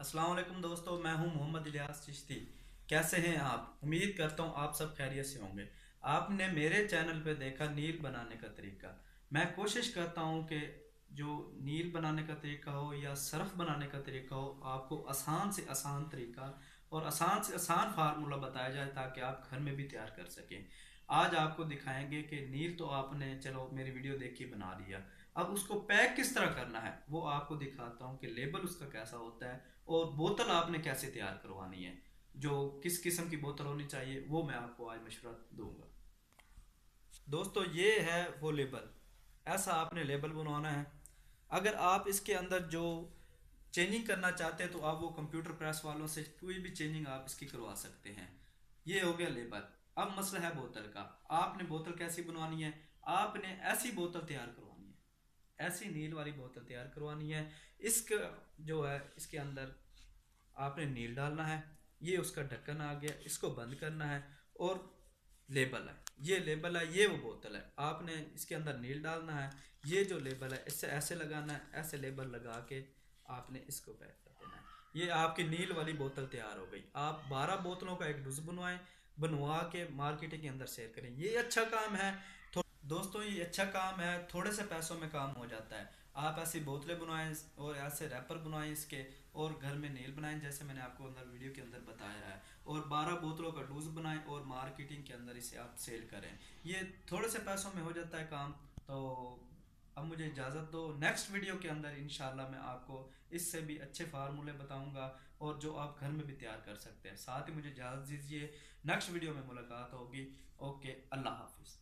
अस्सलाम वालेकुम दोस्तों, मैं हूं मोहम्मद इलियास चिश्ती। कैसे हैं आप? उम्मीद करता हूं आप सब खैरियत से होंगे। आपने मेरे चैनल पे देखा नील बनाने का तरीका। मैं कोशिश करता हूं कि जो नील बनाने का तरीका हो या सरफ बनाने का तरीका हो, आपको आसान से आसान तरीका और आसान से आसान फार्मूला बताया जाए ताकि आप घर में भी तैयार कर सकें। आज आपको दिखाएंगे कि नील तो आपने चलो मेरी वीडियो देख के बना लिया, अब उसको पैक किस तरह करना है वो आपको दिखाता हूँ कि लेबल उसका कैसा होता है और बोतल आपने कैसे तैयार करवानी है, जो किस किस्म की बोतल होनी चाहिए वो मैं आपको आज मशवरा दूंगा। दोस्तों ये है वो लेबल, ऐसा आपने लेबल बनवाना है। अगर आप इसके अंदर जो चेंजिंग करना चाहते हैं तो आप वो कंप्यूटर प्रेस वालों से कोई भी चेंजिंग आप इसकी करवा सकते हैं। ये हो गया लेबल। अब मसला है बोतल का। आपने बोतल कैसी बनवानी है? आपने ऐसी बोतल तैयार करवानी है, ऐसी नील वाली बोतल तैयार करवानी है। इसका जो है इसके अंदर आपने नील डालना है। ये उसका ढक्कन आ गया, इसको बंद करना है। और लेबल है, ये लेबल है, ये वो बोतल है। आपने इसके अंदर नील डालना है। ये जो लेबल है इससे ऐसे लगाना है, ऐसे लेबल लगा के आपने इसको पैक कर देना है। ये आपकी नील वाली बोतल तैयार हो गई। आप 12 बोतलों का एक डुज बनवाएं, बनवा के मार्केटिंग के अंदर शेयर करें। ये अच्छा काम है। दोस्तों ये अच्छा काम है, थोड़े से पैसों में काम हो जाता है। आप ऐसी बोतलें बनवाएं और ऐसे रैपर बनवाएं इसके, और घर में नेल बनाएं जैसे मैंने आपको अंदर वीडियो के अंदर बताया है। और 12 बोतलों का डूज बनाएं और मार्केटिंग के अंदर इसे आप सेल करें। ये थोड़े से पैसों में हो जाता है काम। तो अब मुझे इजाज़त दो, नेक्स्ट वीडियो के अंदर इंशाल्लाह मैं आपको इससे भी अच्छे फार्मूले बताऊंगा और जो आप घर में भी तैयार कर सकते हैं। साथ ही मुझे इजाज़त दीजिए, नेक्स्ट वीडियो में मुलाकात होगी। ओके, अल्लाह हाफिज़।